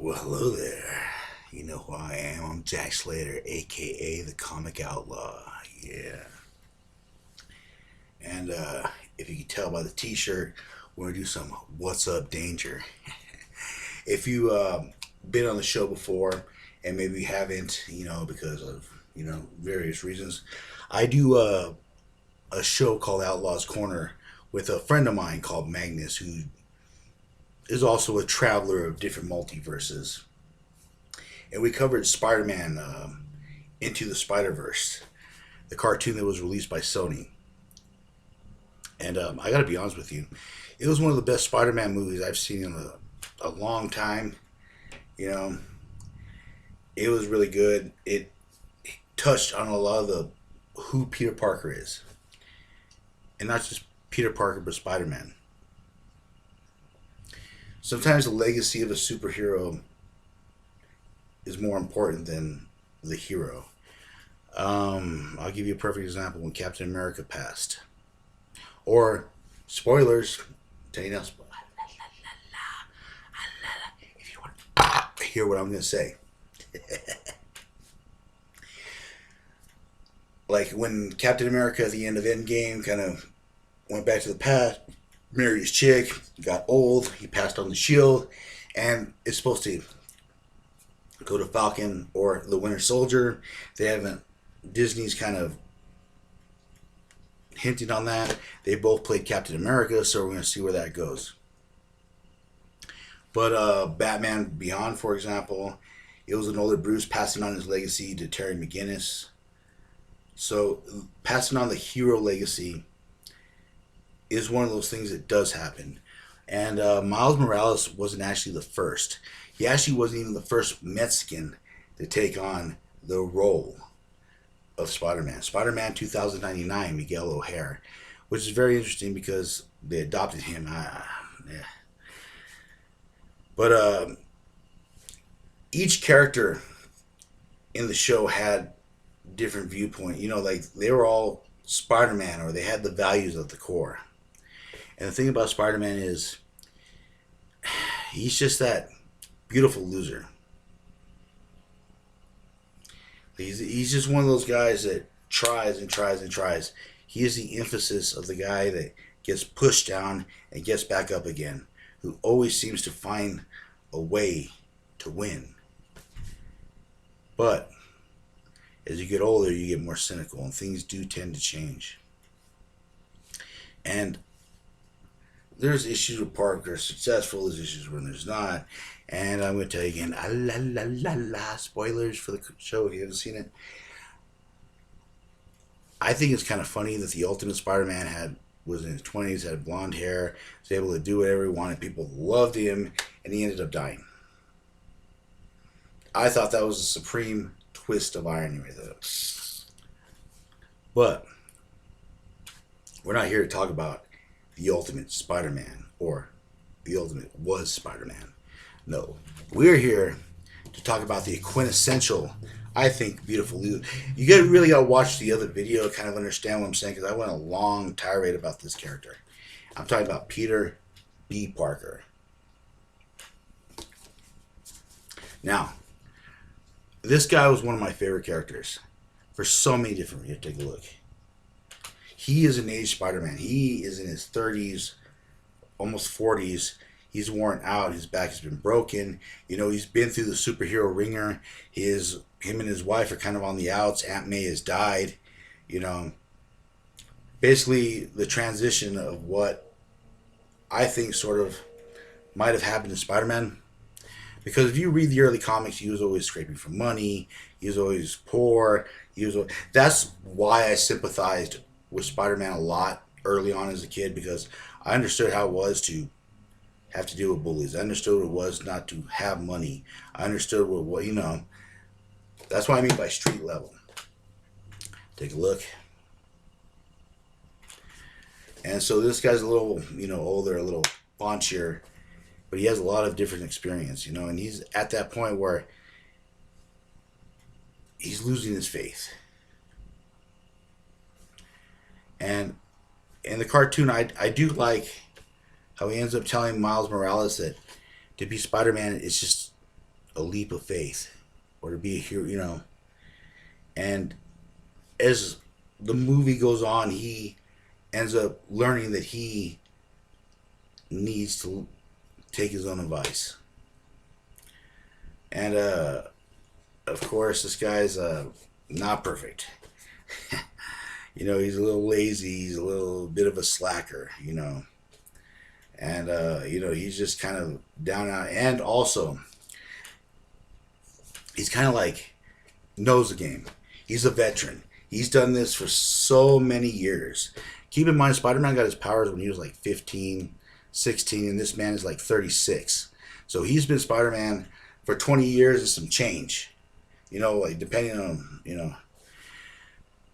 Well, hello there. You know who I am. I'm Jack Slater, aka the Comic Outlaw. Yeah. And if you can tell by the t shirt, we're going to do some What's Up Danger. If you been on the show before and maybe haven't, because of, various reasons, I do a show called Outlaw's Corner with a friend of mine called Magnus, who is also a traveler of different multiverses. And we covered Spider-Man Into the Spider-Verse, the cartoon that was released by Sony. And I got to be honest with you, it was one of the best Spider-Man movies I've seen in a long time. You know, it was really good. It touched on a lot of the who Peter Parker is, and not just Peter Parker, but Spider-Man. Sometimes the legacy of a superhero is more important than the hero. I'll give you a perfect example when Captain America passed. Or, spoilers, tell you now, if you want to hear what I'm going to say. Like when Captain America at the end of Endgame kind of went back to the past, married his chick, got old, he passed on the shield, and it's supposed to go to Falcon or the Winter Soldier. They haven't. Disney's kind of hinting on that. They both played Captain America, so we're going to see where that goes. But Batman Beyond, for example, it was an older Bruce passing on his legacy to Terry McGinnis. So passing on the hero legacy is one of those things that does happen. And Miles Morales wasn't actually the first. He actually wasn't even the first Mexican to take on the role of Spider-Man. Spider-Man 2099, Miguel O'Hare, which is very interesting because they adopted him. Yeah. But each character in the show had different viewpoint. Like they were all Spider-Man, or they had the values of the core. And the thing about Spider-Man is he's just that beautiful loser. He's just one of those guys that tries and tries and tries. He is the emphasis of the guy that gets pushed down and gets back up again, who always seems to find a way to win. But as you get older, you get more cynical, and things do tend to change. And there's issues with Parker successful, there's issues when there's not. And I'm going to tell you again, la la la la, spoilers for the show if you haven't seen it. I think it's kind of funny that the Ultimate Spider-Man was in his 20s, had blonde hair, was able to do whatever he wanted. People loved him, and he ended up dying. I thought that was a supreme twist of irony right there. But we're not here to talk about the Ultimate Spider-Man or the Ultimate was Spider-Man. No, we're here to talk about the quintessential, I think, beautiful Lou. Really got to watch the other video to kind of understand what I'm saying, because I went a long tirade about this character. I'm talking about Peter B. Parker. Now, this guy was one of my favorite characters for so many different reasons. Take a look. He is an aged Spider-Man. He is in his 30s, almost 40s. He's worn out. His back has been broken. He's been through the superhero ringer. Him and his wife are kind of on the outs. Aunt May has died. Basically the transition of what I think sort of might have happened to Spider-Man. Because if you read the early comics, he was always scraping for money. He was always poor. That's why I sympathized with Spider-Man a lot early on as a kid, because I understood how it was to have to deal with bullies. I understood what it was not to have money. I understood what that's what I mean by street level. Take a look. And so this guy's a little, older, a little paunchier, but he has a lot of different experience, and he's at that point where he's losing his faith. And in the cartoon, I do like how he ends up telling Miles Morales that to be Spider-Man is just a leap of faith or to be a hero, you know. And as the movie goes on, he ends up learning that he needs to take his own advice. And of course, this guy's not perfect. You know, he's a little lazy. He's a little bit of a slacker. You know, and you know, he's just kind of down out. And also, he's kind of like knows the game. He's a veteran. He's done this for so many years. Keep in mind, Spider-Man got his powers when he was like 15, 16, and this man is like 36. So he's been Spider-Man for 20 years and some change. You know, like depending on, you know.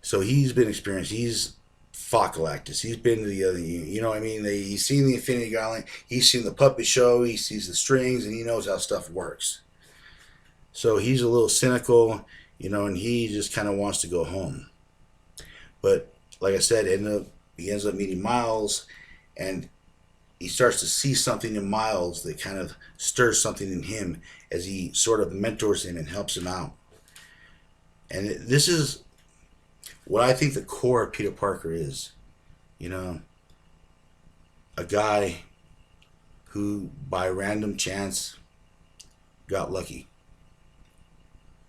So he's been experienced. He's fought Galactus. He's been to the other, you know what I mean? He's seen the Infinity Gauntlet. He's seen the puppet show. He sees the strings, and he knows how stuff works. So he's a little cynical, you know, and he just kind of wants to go home. But like I said, he ends up meeting Miles, and he starts to see something in Miles that kind of stirs something in him as he sort of mentors him and helps him out. And this is what I think the core of Peter Parker is. You know, a guy who, by random chance, got lucky.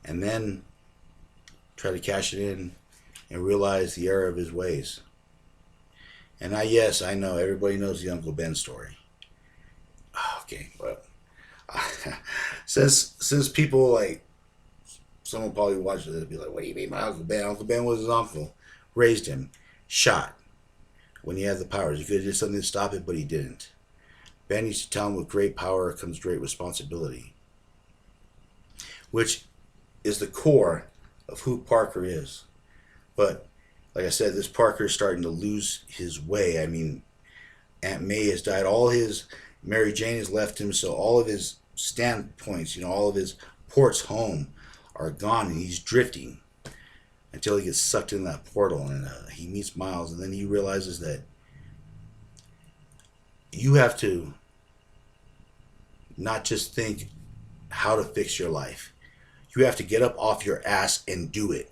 And then tried to cash it in and realize the error of his ways. And yes, I know, everybody knows the Uncle Ben story. Okay, but since people like, someone probably watched it and be like, what do you mean my Uncle Ben? Uncle Ben was his uncle, raised him, shot when he had the powers. He could have did something to stop it, but he didn't. Ben used to tell him with great power comes great responsibility, which is the core of who Parker is. But like I said, this Parker is starting to lose his way. I mean, Aunt May has died. Mary Jane has left him, so all of his standpoints, you know, all of his ports home are gone, and he's drifting until he gets sucked in that portal, and he meets Miles, and then he realizes that you have to not just think how to fix your life. You have to get up off your ass and do it.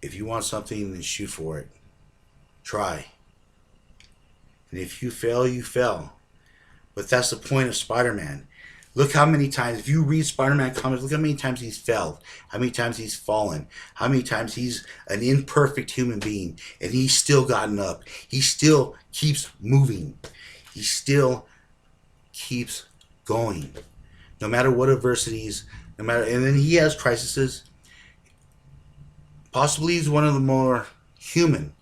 If you want something, then shoot for it. Try. And if you fail, you fail. But that's the point of Spider-Man. Look how many times, if you read Spider-Man comics, look how many times he's failed, how many times he's fallen, how many times he's an imperfect human being, and he's still gotten up. He still keeps moving. He still keeps going. No matter what adversities, and then he has crises. Possibly he's one of the more human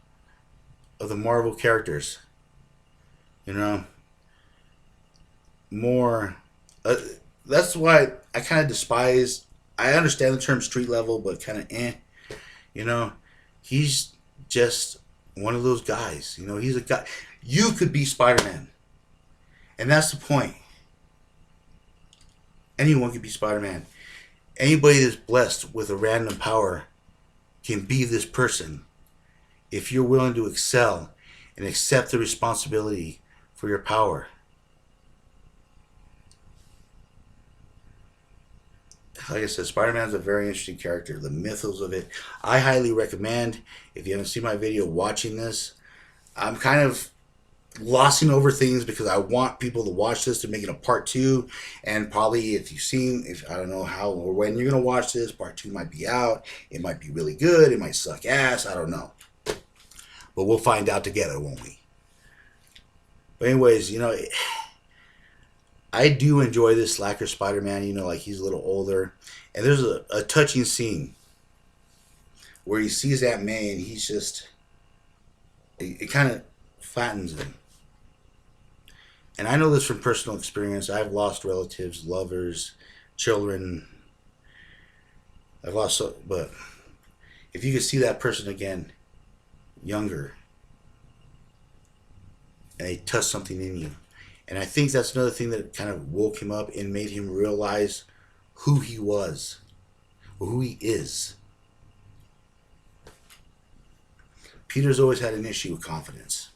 of the Marvel characters. You know, more. That's why I kind of despise. I understand the term street level, but kind of You know, he's just one of those guys. You know, he's a guy. You could be Spider-Man, and that's the point. Anyone can be Spider-Man. Anybody that's blessed with a random power can be this person if you're willing to excel and accept the responsibility for your power. Like I said, Spider-Man's a very interesting character. The mythos of it, I highly recommend. If you haven't seen my video watching this, I'm kind of glossing over things because I want people to watch this to make it a part 2. And probably if I don't know how or when you're going to watch this, part 2 might be out. It might be really good. It might suck ass. I don't know. But we'll find out together, won't we? But anyways, you know, I do enjoy this slacker Spider-Man, you know, like he's a little older. And there's a touching scene where he sees Aunt May and he's just, it kind of flattens him. And I know this from personal experience. I've lost relatives, lovers, children. But if you could see that person again, younger, and they touch something in you. And I think that's another thing that kind of woke him up and made him realize who he was, or who he is. Peter's always had an issue with confidence.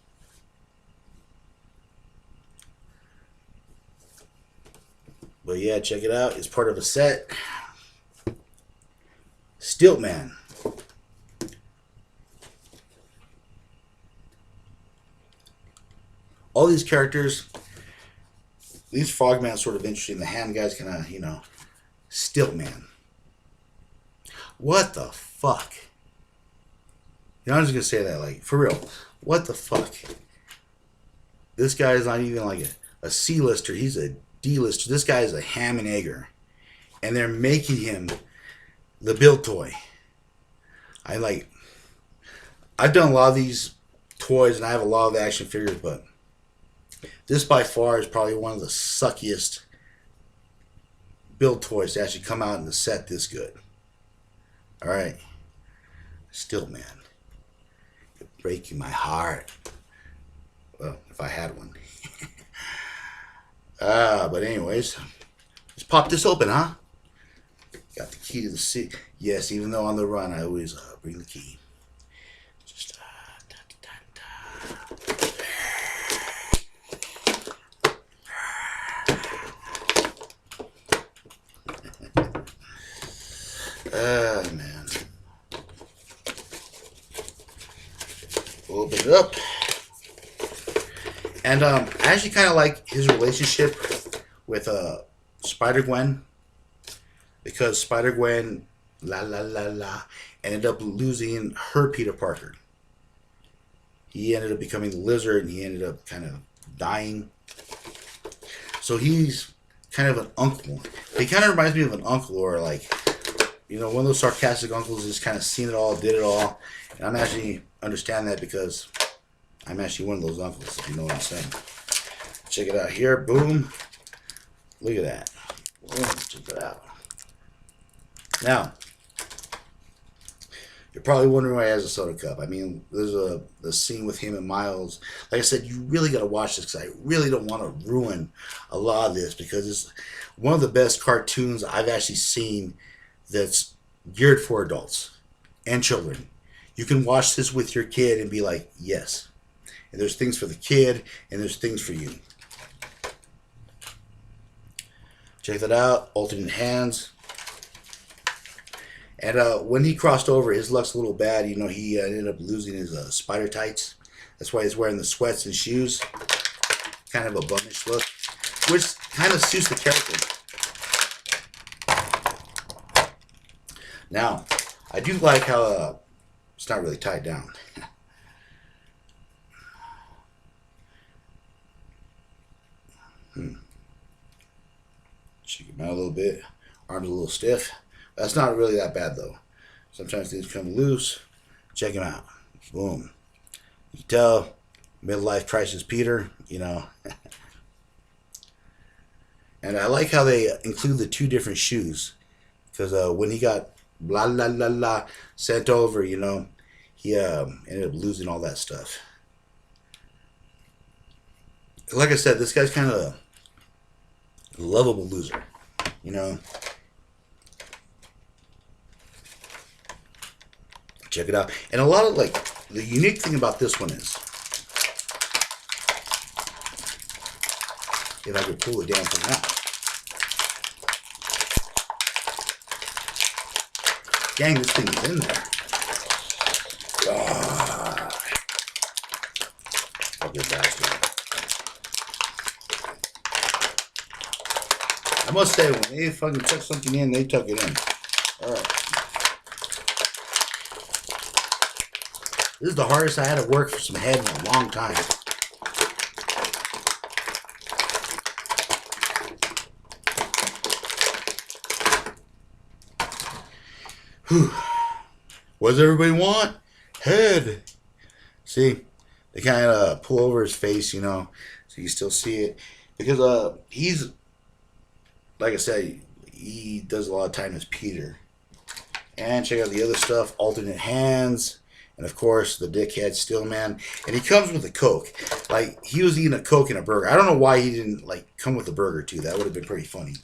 But yeah, check it out. It's part of a set. Stiltman. All these characters, these Frogman's sort of interesting. The Ham guy's kind of, Stiltman. What the fuck? I'm just gonna say that, like, for real. What the fuck? This guy is not even like a C-lister. He's a D-lister. This guy is a ham and egger. And they're making him the build toy. I've done a lot of these toys, and I have a lot of the action figures, but this by far is probably one of the suckiest build toys to actually come out in the set this good. Alright. Stiltman. You're breaking my heart. Well, if I had one. But anyways, let's pop this open, huh? Got the key to the city. Yes, even though on the run, I always bring the key. Just man. Open it up. And I actually kind of like his relationship with Spider-Gwen, because Spider-Gwen, ended up losing her Peter Parker. He ended up becoming the Lizard, and he ended up kind of dying. So he's kind of an uncle. He kind of reminds me of an uncle, or like, one of those sarcastic uncles who's kind of seen it all, did it all. And I'm actually understand that because I'm actually one of those uncles, if you know what I'm saying. Check it out here. Boom. Look at that. Check it out. Now, you're probably wondering why he has a soda cup. I mean, there's the scene with him and Miles. Like I said, you really got to watch this because I really don't want to ruin a lot of this, because it's one of the best cartoons I've actually seen that's geared for adults and children. You can watch this with your kid and be like, yes. And there's things for the kid, and there's things for you. Check that out. Alternate hands. And when he crossed over, his luck's a little bad. He ended up losing his spider tights. That's why he's wearing the sweats and shoes. Kind of a bummish look, which kind of suits the character. Now, I do like how it's not really tied down. Check him out a little bit. Arms a little stiff. That's not really that bad though. Sometimes things come loose. Check him out. Boom. You can tell, midlife crisis Peter, And I like how they include the two different shoes. Because when he got sent over, he ended up losing all that stuff. Like I said, this guy's kind of a lovable loser, Check it out. And a lot of, the unique thing about this one is, if I could pull it down from that. Dang, this thing is in there. Fucking bastard. I must say, when they fucking took something in, they took it in. Alright. This is the hardest I had to work for some head in a long time. Whew. What does everybody want? Head. See? They kind of pull over his face, so you still see it. Because he's, like I said, he does a lot of time as Peter. And check out the other stuff. Alternate hands. And of course, the dickhead Stillman. And he comes with a Coke. Like, he was eating a Coke and a burger. I don't know why he didn't, come with a burger, too. That would have been pretty funny.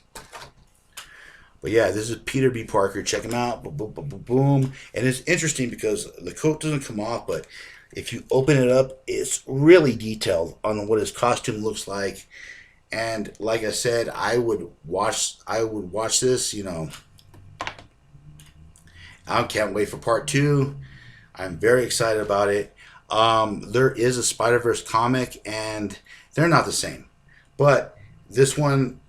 But yeah, this is Peter B. Parker. Check him out. Boom, boom, boom, boom, boom. And it's interesting because the coat doesn't come off, but if you open it up, it's really detailed on what his costume looks like. And like I said, I would watch this, you know. I can't wait for part two. I'm very excited about it. There is a Spider-Verse comic, and they're not the same. But this one,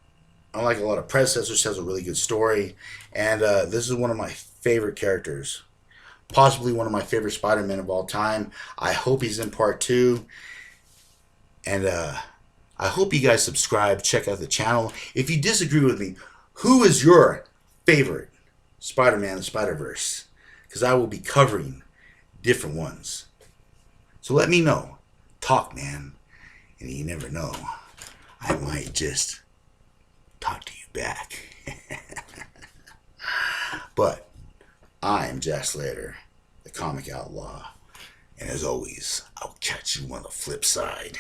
unlike a lot of predecessors, has a really good story. And this is one of my favorite characters. Possibly one of my favorite Spider-Man of all time. I hope he's in part two. And I hope you guys subscribe, check out the channel. If you disagree with me, who is your favorite Spider-Man the Spider-Verse? Because I will be covering different ones. So let me know. Talk, man. And you never know. I might just talk to you back. But I'm Jack Slater, the comic outlaw. And as always, I'll catch you on the flip side.